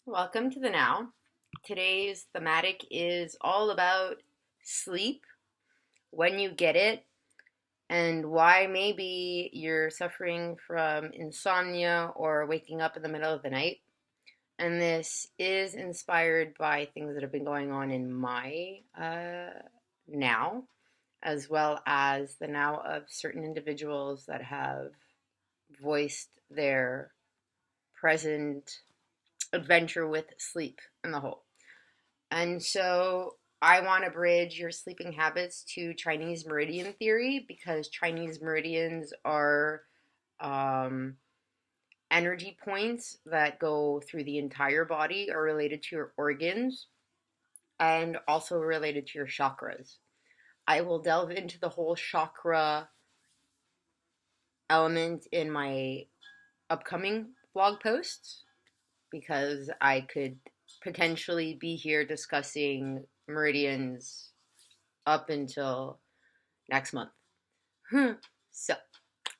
Welcome to the Now. Today's thematic is all about sleep, when you get it, and why maybe you're suffering from insomnia or waking up in the middle of the night. And this is inspired by things that have been going on in my now, as well as the now of certain individuals that have voiced their present adventure with sleep in the whole. And so I want to bridge your sleeping habits to Chinese meridian theory because Chinese meridians are um, energy points that go through the entire body, are related to your organs, and also related to your chakras. I will delve into the whole chakra element in my upcoming blog posts because I could potentially be here discussing meridians up until next month. So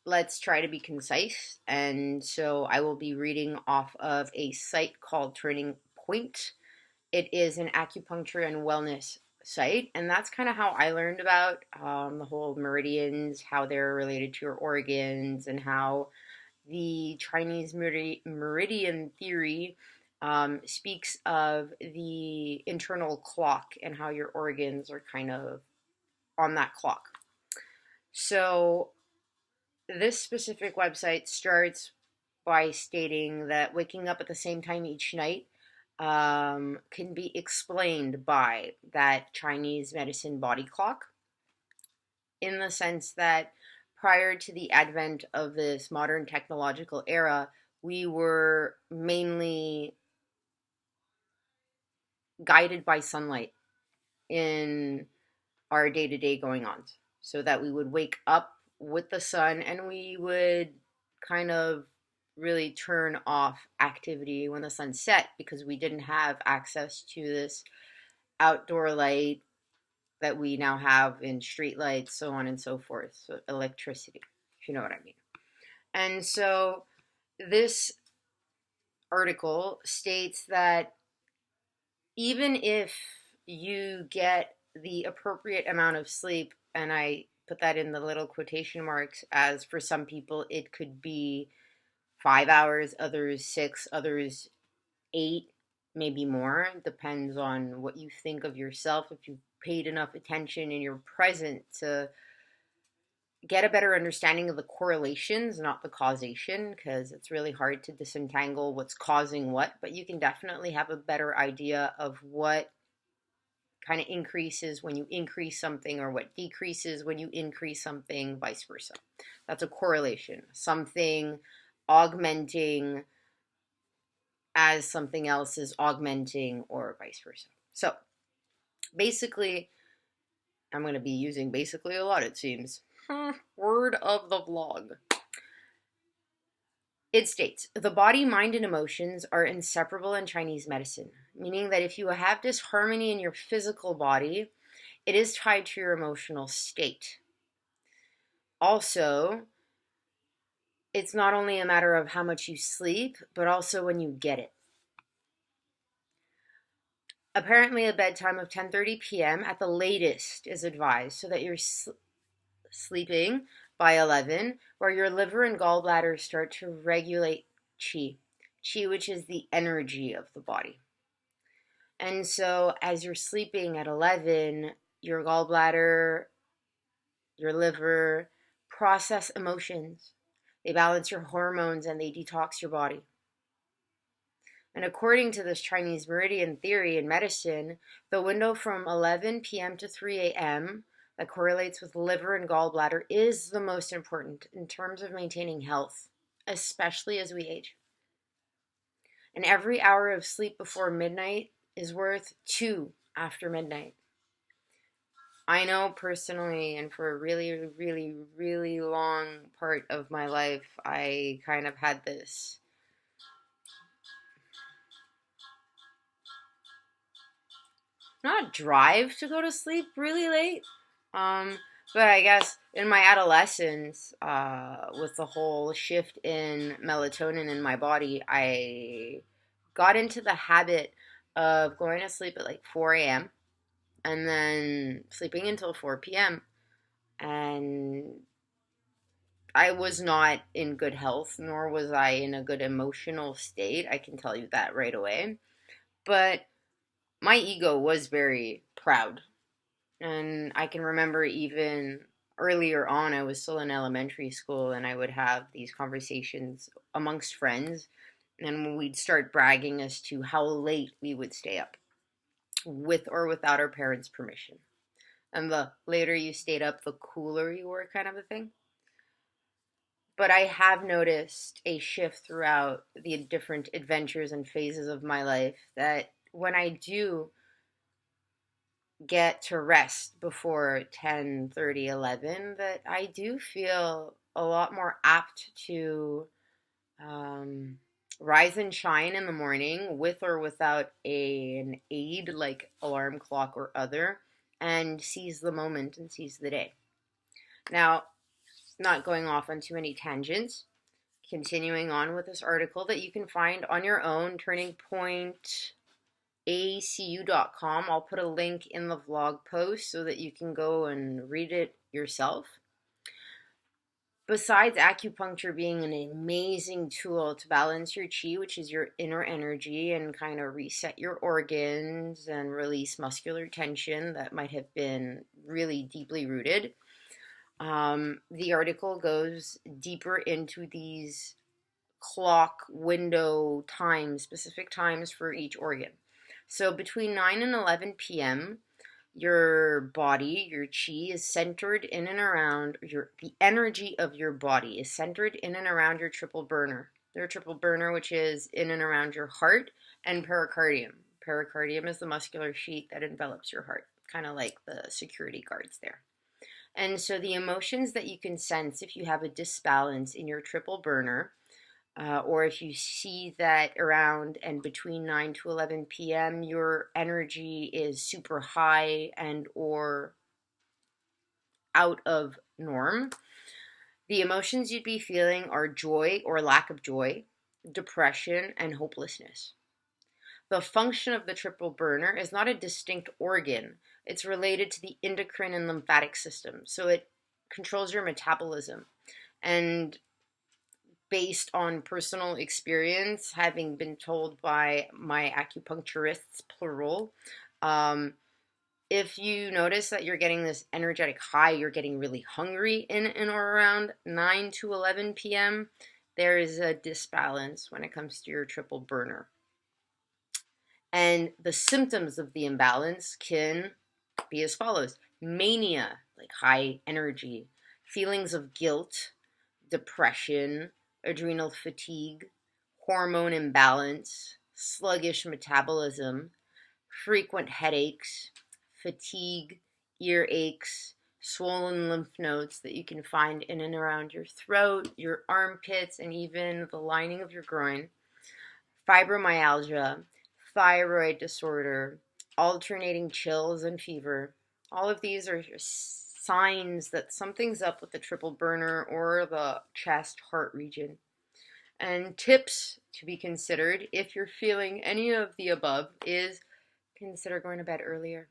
let's try to be concise. And so I will be reading off of a site called Turning Point. It is an acupuncture and wellness site. And that's kind of how I learned about the whole meridians, how they're related to your organs, and how the Chinese meridian theory speaks of the internal clock and how your organs are kind of on that clock. So, this specific website starts by stating that waking up at the same time each night can be explained by that Chinese medicine body clock, in the sense that prior to the advent of this modern technological era, we were mainly guided by sunlight in our day to day going ons, so that we would wake up with the sun and we would kind of really turn off activity when the sun set because we didn't have access to this outdoor light that we now have in street lights, so on and so forth. So electricity, if you know what I mean. And so this article states that even if you get the appropriate amount of sleep, and I put that in the little quotation marks, as for some people it could be 5 hours, others 6, others 8, maybe more. It depends on what you think of yourself, if you've paid enough attention and you're present to get a better understanding of the correlations, not the causation, because it's really hard to disentangle what's causing what, but you can definitely have a better idea of what kind of increases when you increase something or what decreases when you increase something, vice versa. That's a correlation. Something augmenting as something else is augmenting, or vice versa. So basically, I'm going to be using basically a lot, it seems. Word of the vlog. It states, the body, mind, and emotions are inseparable in Chinese medicine, meaning that if you have disharmony in your physical body, it is tied to your emotional state. Also, it's not only a matter of how much you sleep, but also when you get it. Apparently, a bedtime of 10:30 p.m. at the latest is advised so that you're sleeping by 11, where your liver and gallbladder start to regulate qi. Qi, which is the energy of the body. And so, as you're sleeping at 11, your gallbladder, your liver process emotions. They balance your hormones and they detox your body. And according to this Chinese meridian theory in medicine, the window from 11 p.m. to 3 a.m. that correlates with liver and gallbladder is the most important in terms of maintaining health, especially as we age. And every hour of sleep before midnight is worth 2 after midnight. I know personally, and for a really, really, really long part of my life, I kind of had this not drive to go to sleep really late, but I guess in my adolescence, with the whole shift in melatonin in my body, I got into the habit of going to sleep at like 4 a.m. and then sleeping until 4 p.m. And I was not in good health, nor was I in a good emotional state. I can tell you that right away. But my ego was very proud. And I can remember even earlier on, I was still in elementary school, and I would have these conversations amongst friends. And we'd start bragging as to how late we would stay up, with or without our parents' permission. And the later you stayed up, the cooler you were, kind of a thing. But I have noticed a shift throughout the different adventures and phases of my life that when I do get to rest before 10, 30, 11, that I do feel a lot more apt to um, rise and shine in the morning with or without an aid like alarm clock or other, and seize the moment and seize the day. Now, not going off on too many tangents, continuing on with this article that you can find on your own, turningpointacu.com. I'll put a link in the vlog post so that you can go and read it yourself. Besides acupuncture being an amazing tool to balance your chi, which is your inner energy, and kind of reset your organs and release muscular tension that might have been really deeply rooted, the article goes deeper into these clock window times, specific times for each organ. So between 9 and 11 p.m., your body, your chi, is centered in and around the energy of your body is centered in and around your triple burner. Your triple burner, which is in and around your heart and pericardium. Pericardium is the muscular sheath that envelops your heart, kind of like the security guards there. And so the emotions that you can sense if you have a disbalance in your triple burner, or if you see that around and between 9 to 11 p.m. your energy is super high and or out of norm, the emotions you'd be feeling are joy or lack of joy, depression, and hopelessness. The function of the triple burner is not a distinct organ. It's related to the endocrine and lymphatic system. So it controls your metabolism. And based on personal experience, having been told by my acupuncturists, plural, if you notice that you're getting this energetic high, you're getting really hungry in and or around 9 to 11 p.m., there is a disbalance when it comes to your triple burner. And the symptoms of the imbalance can be as follows: mania, like high energy, feelings of guilt, depression, adrenal fatigue, hormone imbalance, sluggish metabolism, frequent headaches, fatigue, ear aches, swollen lymph nodes that you can find in and around your throat, your armpits, and even the lining of your groin, fibromyalgia, thyroid disorder, alternating chills and fever. All of these are signs that something's up with the triple burner or the chest heart region. And tips to be considered if you're feeling any of the above is consider going to bed earlier.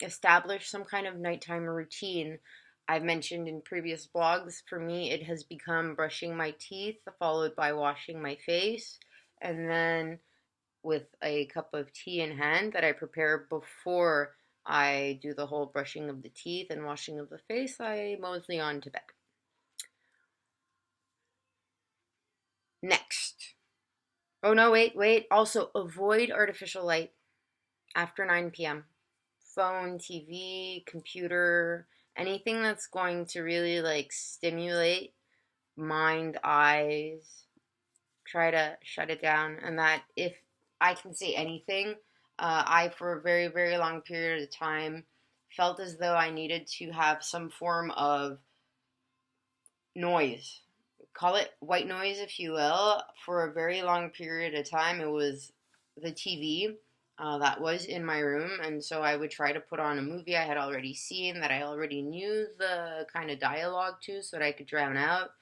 Establish some kind of nighttime routine. I've mentioned in previous blogs, for me it has become brushing my teeth followed by washing my face, and then with a cup of tea in hand that I prepare before I do the whole brushing of the teeth and washing of the face, I mosey on to bed. Next. Oh no, wait. Also, avoid artificial light after 9 p.m. Phone, TV, computer, anything that's going to really like stimulate mind, eyes. Try to shut it down. And that, if I can say anything, I, for a very, very long period of time, felt as though I needed to have some form of noise. Call it white noise, if you will. For a very long period of time, it was the TV that was in my room, and so I would try to put on a movie I had already seen that I already knew the kind of dialogue to so that I could drown out.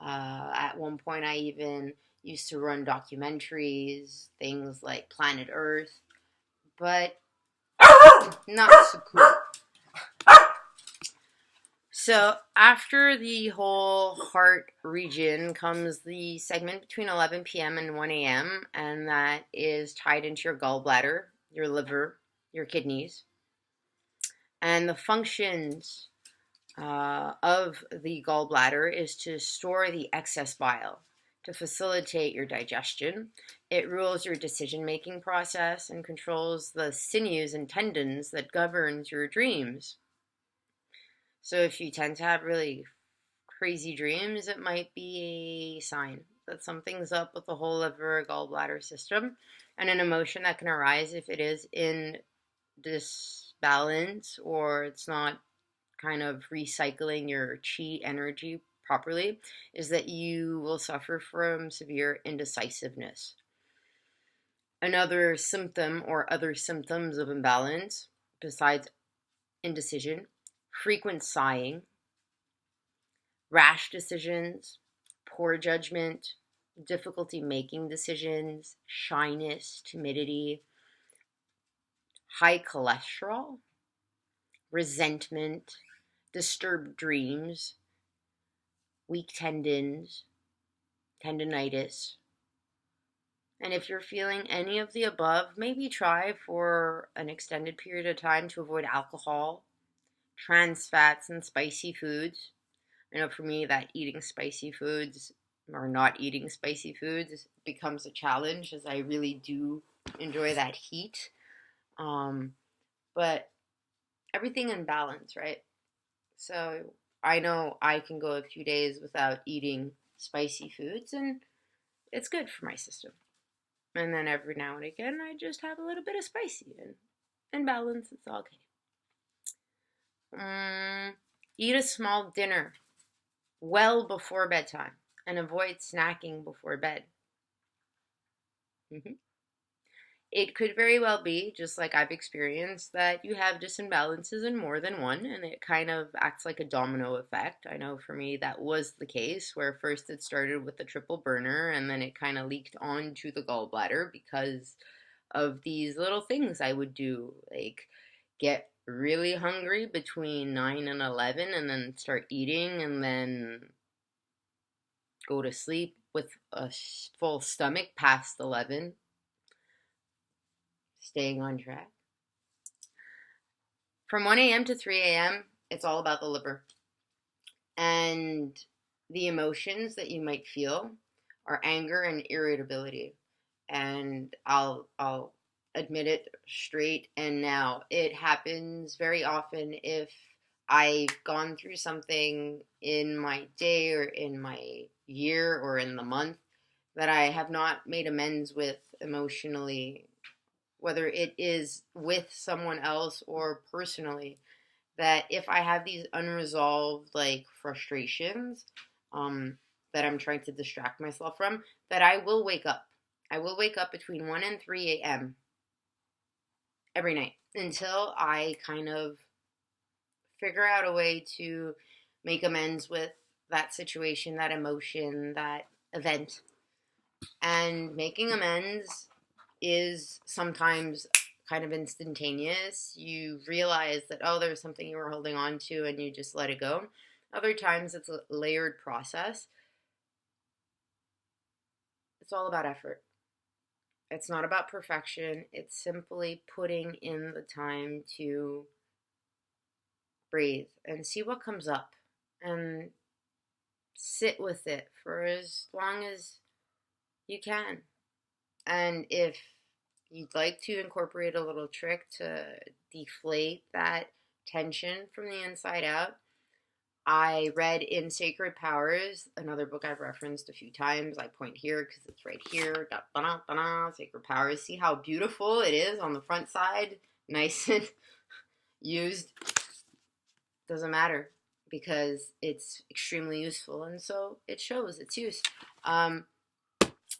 At one point, I even used to run documentaries, things like Planet Earth, but not so cool. So after the whole heart region comes the segment between 11 p.m. and 1 a.m., and that is tied into your gallbladder, your liver, your kidneys. And the functions of the gallbladder is to store the excess bile, to facilitate your digestion. It rules your decision-making process and controls the sinews and tendons that governs your dreams. So if you tend to have really crazy dreams, it might be a sign that something's up with the whole liver gallbladder system, and an emotion that can arise if it is in disbalance or it's not kind of recycling your chi energy properly, is that you will suffer from severe indecisiveness. Another symptom or other symptoms of imbalance, besides indecision, frequent sighing, rash decisions, poor judgment, difficulty making decisions, shyness, timidity, high cholesterol, resentment, disturbed dreams, weak tendons, tendinitis. And if you're feeling any of the above, maybe try for an extended period of time to avoid alcohol, trans fats, and spicy foods. I know for me that eating spicy foods or not eating spicy foods becomes a challenge, as I really do enjoy that heat. But everything in balance, right? So I know I can go a few days without eating spicy foods, and it's good for my system. And then every now and again, I just have a little bit of spicy, and in balance, it's okay. Eat a small dinner well before bedtime and avoid snacking before bed. It could very well be, just like I've experienced, that you have disimbalances in more than one, and it kind of acts like a domino effect. I know for me that was the case, where first it started with the triple burner, and then it kind of leaked onto the gallbladder because of these little things I would do, like get really hungry between 9 and 11, and then start eating, and then go to sleep with a full stomach past 11. Staying on track. From 1 a.m. to 3 a.m., it's all about the liver. And the emotions that you might feel are anger and irritability. And I'll admit it straight and now. It happens very often if I've gone through something in my day or in my year or in the month that I have not made amends with emotionally, whether it is with someone else or personally, that if I have these unresolved like frustrations that I'm trying to distract myself from, that I will wake up. I will wake up between 1 and 3 a.m. every night until I kind of figure out a way to make amends with that situation, that emotion, that event. And making amends is sometimes kind of instantaneous. You realize that, oh, there's something you were holding on to and you just let it go. Other times it's a layered process. It's all about effort. It's not about perfection. It's simply putting in the time to breathe and see what comes up and sit with it for as long as you can. And if you'd like to incorporate a little trick to deflate that tension from the inside out, I read in Sacred Powers, another book I've referenced a few times. I point here because it's right here. Sacred Powers. See how beautiful it is on the front side? Nice and used. Doesn't matter because it's extremely useful, and so it shows its use.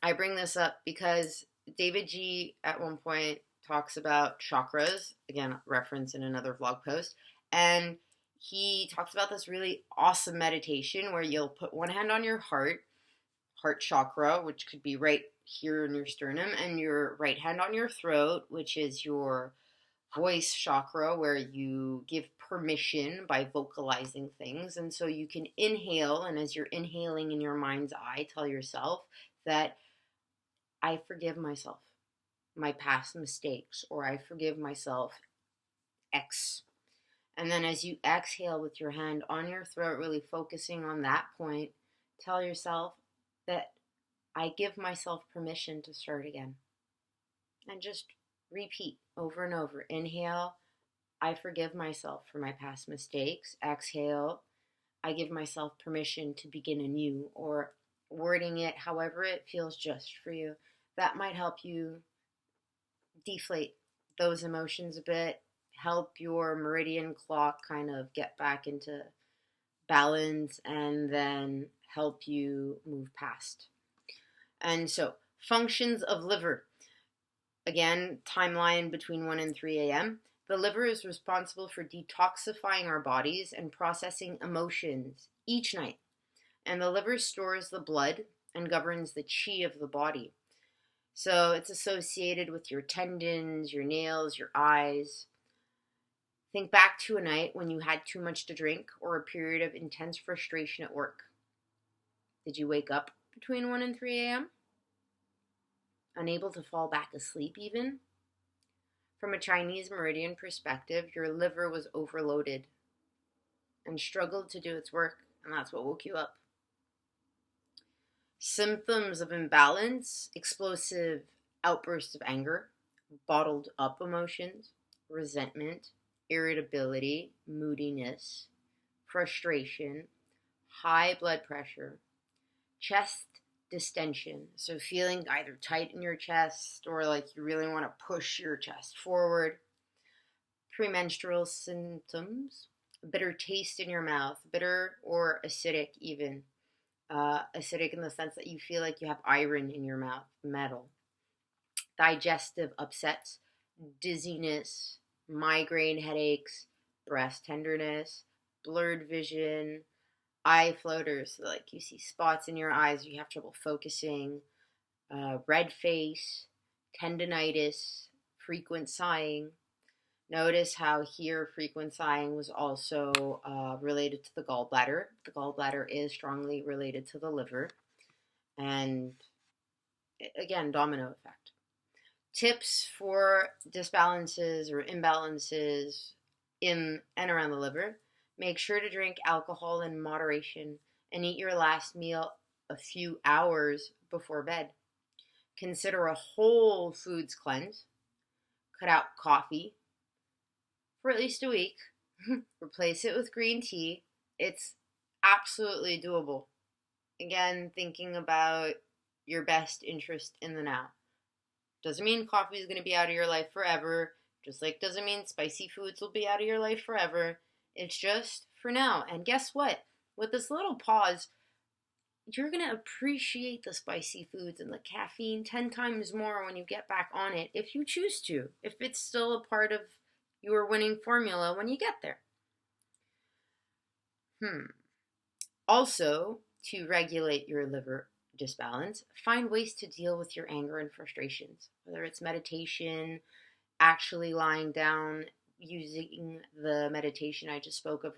I bring this up because David G at one point talks about chakras, again, reference in another vlog post, and he talks about this really awesome meditation where you'll put one hand on your heart heart chakra, which could be right here in your sternum, and your right hand on your throat, which is your voice chakra, where you give permission by vocalizing things. And so you can inhale, and as you're inhaling in your mind's eye, tell yourself that I forgive myself my past mistakes, or I forgive myself X. And then as you exhale with your hand on your throat, really focusing on that point, tell yourself that I give myself permission to start again. And just repeat over and over. Inhale, I forgive myself for my past mistakes. Exhale, I give myself permission to begin anew, or wording it however it feels just for you. That might help you deflate those emotions a bit, help your meridian clock kind of get back into balance, and then help you move past. And so, functions of liver. Again, timeline between 1 and 3 a.m. The liver is responsible for detoxifying our bodies and processing emotions each night. And the liver stores the blood and governs the chi of the body. So it's associated with your tendons, your nails, your eyes. Think back to a night when you had too much to drink or a period of intense frustration at work. Did you wake up between 1 and 3 a.m.? Unable to fall back asleep even? From a Chinese meridian perspective, your liver was overloaded and struggled to do its work, and that's what woke you up. Symptoms of imbalance: explosive outbursts of anger, bottled up emotions, resentment, irritability, moodiness, frustration, high blood pressure, chest distension, so feeling either tight in your chest or like you really want to push your chest forward, premenstrual symptoms, bitter taste in your mouth, bitter or acidic even, acidic in the sense that you feel like you have iron in your mouth, metal, digestive upsets, dizziness, migraine headaches, breast tenderness, blurred vision, eye floaters, so like you see spots in your eyes, you have trouble focusing, red face, tendinitis, frequent sighing. Notice how here frequent sighing was also related to the gallbladder. The gallbladder is strongly related to the liver. And again, domino effect. Tips for disbalances or imbalances in and around the liver: make sure to drink alcohol in moderation and eat your last meal a few hours before bed. Consider a whole foods cleanse. Cut out coffee for at least a week. Replace it with green tea. It's absolutely doable. Again, thinking about your best interest in the now. Doesn't mean coffee is going to be out of your life forever, just like doesn't mean spicy foods will be out of your life forever. It's just for now. And guess what? With this little pause, you're going to appreciate the spicy foods and the caffeine 10 times more when you get back on it, if you choose to, if it's still a part of your winning formula when you get there. Also, to regulate your liver disbalance, find ways to deal with your anger and frustrations, whether it's meditation, actually lying down, using the meditation I just spoke of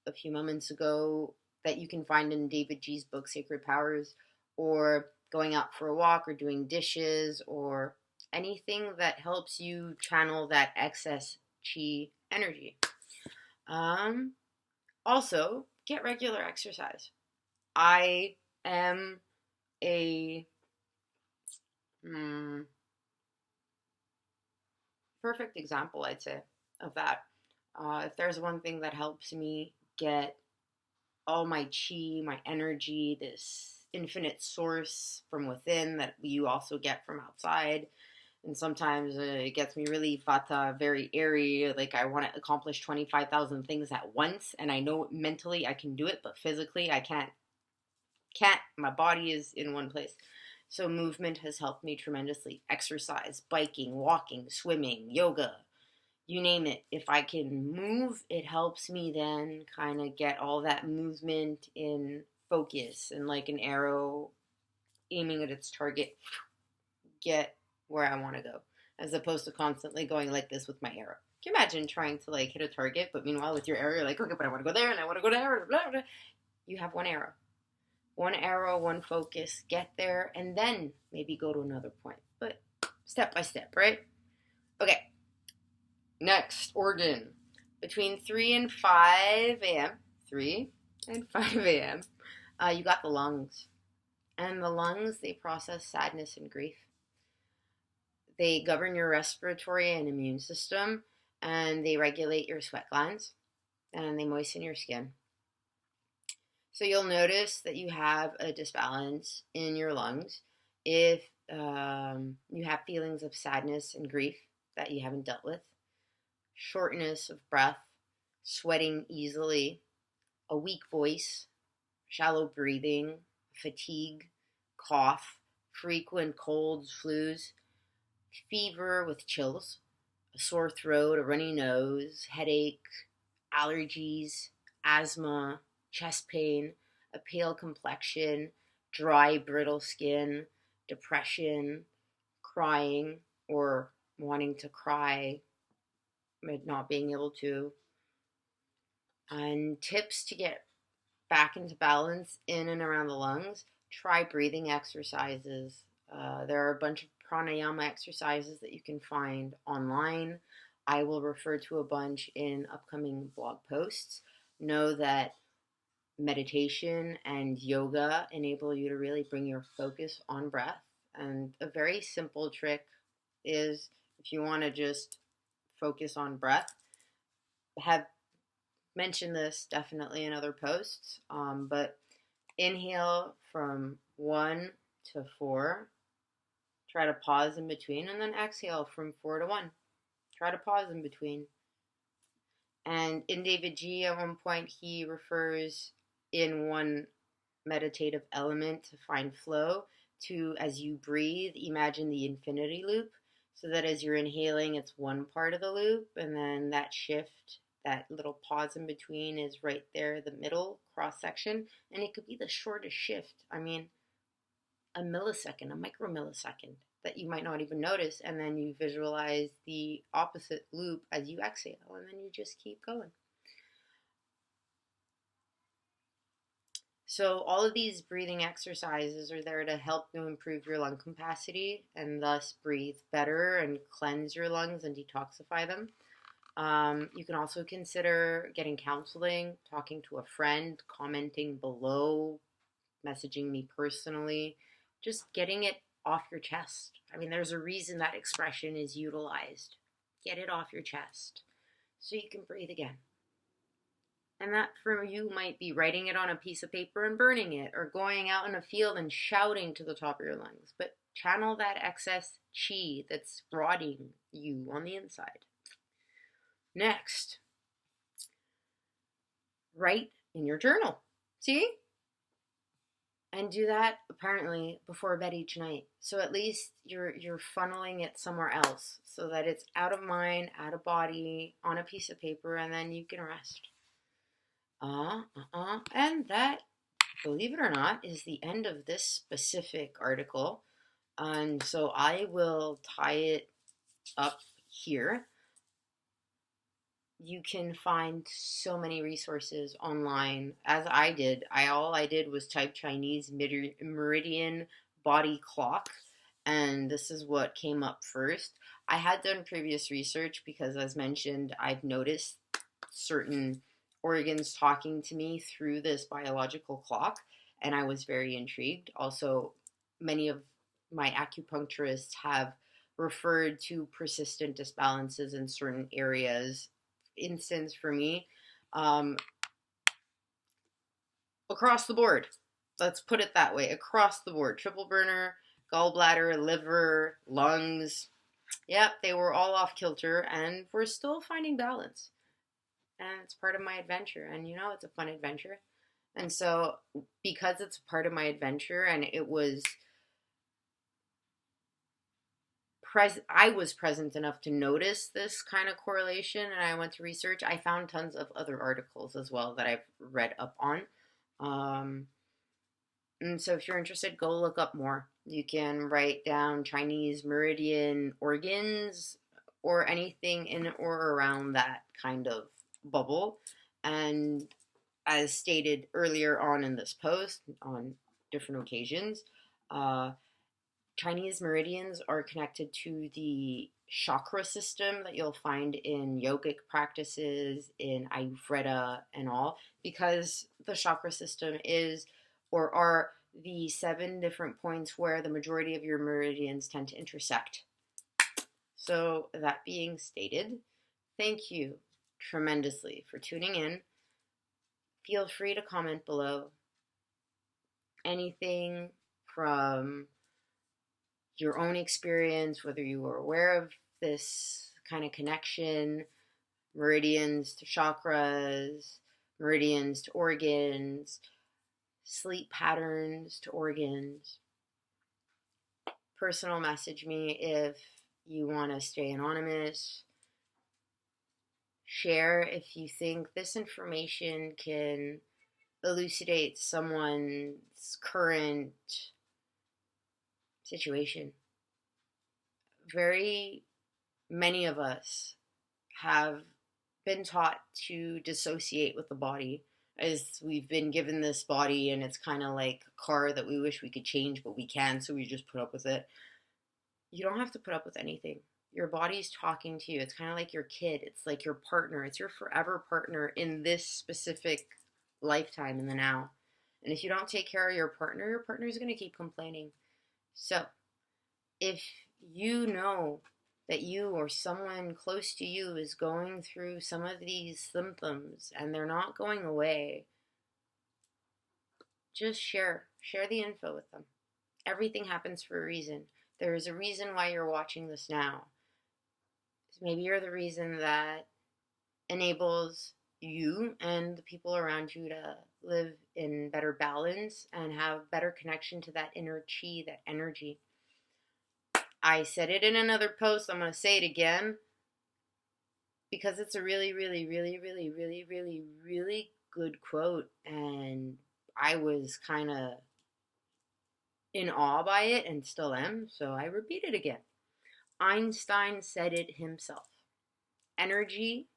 a few moments ago that you can find in David G's book, Sacred Powers, or going out for a walk or doing dishes or anything that helps you channel that excess chi energy. Also, get regular exercise. I am a perfect example, I'd say, of that. If there's one thing that helps me get all my chi, my energy, this infinite source from within that you also get from outside, and sometimes it gets me really vata, very airy, like I want to accomplish 25,000 things at once, and I know mentally I can do it, but physically I can't. My body is in one place. So movement has helped me tremendously. Exercise, biking, walking, swimming, yoga, you name it. If I can move, it helps me then kind of get all that movement in focus and like an arrow aiming at its target, get where I want to go, as opposed to constantly going like this with my arrow. Can you imagine trying to like hit a target, but meanwhile with your arrow, you're like, okay, but I want to go there and I want to go there, and blah, blah. You have one arrow. One arrow, one focus, get there, and then maybe go to another point. But step by step, right? Okay. Next, organ. Between 3 and 5 a.m., 3 and 5 a.m., you got the lungs. And the lungs, they process sadness and grief. They govern your respiratory and immune system, and they regulate your sweat glands, and they moisten your skin. So you'll notice that you have a disbalance in your lungs if you have feelings of sadness and grief that you haven't dealt with, shortness of breath, sweating easily, a weak voice, shallow breathing, fatigue, cough, frequent colds, flus, fever with chills, a sore throat, a runny nose, headache, allergies, asthma, chest pain, a pale complexion, dry, brittle skin, depression, crying or wanting to cry but not being able to. And tips to get back into balance in and around the lungs: try breathing exercises. There are a bunch of pranayama exercises that you can find online. I will refer to a bunch in upcoming blog posts. Know that meditation and yoga enable you to really bring your focus on breath. And a very simple trick is, if you want to just focus on breath, have mentioned this definitely in other posts, but inhale from 1 to 4, try to pause in between, and then exhale from 4 to 1. Try to pause in between. And in David G, at one point, he refers in one meditative element to find flow to, as you breathe, imagine the infinity loop, so that as you're inhaling, it's one part of the loop, and then that shift, that little pause in between, is right there, the middle cross section, and it could be the shortest shift. I mean, a millisecond, a micromillisecond that you might not even notice, and then you visualize the opposite loop as you exhale, and then you just keep going. So all of these breathing exercises are there to help you improve your lung capacity and thus breathe better and cleanse your lungs and detoxify them. You can also consider getting counseling, talking to a friend, commenting below, messaging me personally, just getting it off your chest. I mean, there's a reason that expression is utilized. Get it off your chest so you can breathe again. And that for you might be writing it on a piece of paper and burning it, or going out in a field and shouting to the top of your lungs. But channel that excess chi that's rotting you on the inside. Next, write in your journal. See? And do that apparently before bed each night. So at least you're funneling it somewhere else, so that it's out of mind, out of body, on a piece of paper, and then you can rest. And that, believe it or not, is the end of this specific article. And so I will tie it up here. You can find so many resources online, as I did. All I did was type Chinese meridian body clock, and this is what came up first. I had done previous research because, as mentioned, I've noticed certain organs talking to me through this biological clock, and I was very intrigued. Also, many of my acupuncturists have referred to persistent disbalances in certain areas. Instance for me, across the board. Let's put it that way. Across the board. Triple burner, gallbladder, liver, lungs. Yep, they were all off kilter, and we're still finding balance. And it's part of my adventure, and it's a fun adventure. And so, because it's a part of my adventure, and it was I was present enough to notice this kind of correlation, and I went to research. I found tons of other articles as well that I've read up on. And so if you're interested, go look up more. You can write down Chinese meridian organs or anything in or around that kind of bubble. And as stated earlier on in this post, on different occasions, uh, Chinese meridians are connected to the chakra system that you'll find in yogic practices, in Ayurveda, and all, because the chakra system is or are the 7 different points where the majority of your meridians tend to intersect. So, that being stated, thank you tremendously for tuning in. Feel free to comment below anything from your own experience, whether you were aware of this kind of connection, meridians to chakras, meridians to organs, sleep patterns to organs. Personal message me if you want to stay anonymous. Share if you think this information can elucidate someone's current situation. Very many of us have been taught to dissociate with the body, as we've been given this body and it's kind of like a car that we wish we could change, but we can, so we just put up with it. You don't have to put up with anything. Your body's talking to you. It's kind of like your kid. It's like your partner. It's your forever partner in this specific lifetime, in the now. And if you don't take care of your partner is going to keep complaining. So, if you know that you or someone close to you is going through some of these symptoms and they're not going away, just share the info with them. Everything happens for a reason. There is a reason why you're watching this now. Maybe you're the reason that enables you and the people around you to live in better balance and have better connection to that inner chi, that energy. I said it in another post. I'm going to say it again because it's a really, really, really, really, really, really, really good quote. And I was kind of in awe by it and still am. So I repeat it again. Einstein said it himself. Energy,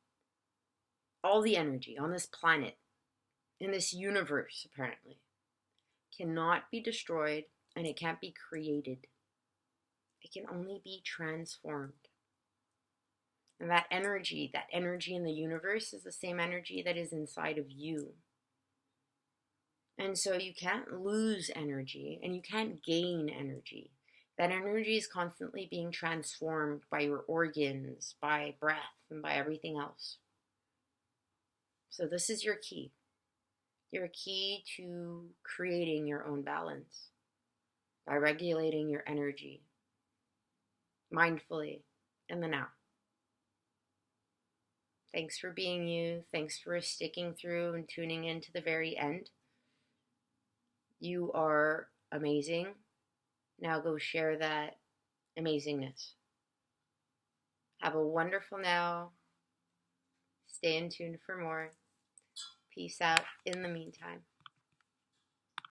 all the energy on this planet, in this universe apparently, cannot be destroyed and it can't be created. It can only be transformed. And that energy in the universe is the same energy that is inside of you. And so you can't lose energy and you can't gain energy. That energy is constantly being transformed by your organs, by breath, and by everything else. So this is your key. Your key to creating your own balance by regulating your energy mindfully in the now. Thanks for being you. Thanks for sticking through and tuning in to the very end. You are amazing. Now go share that amazingness. Have a wonderful now. Stay in tune for more. Peace out in the meantime.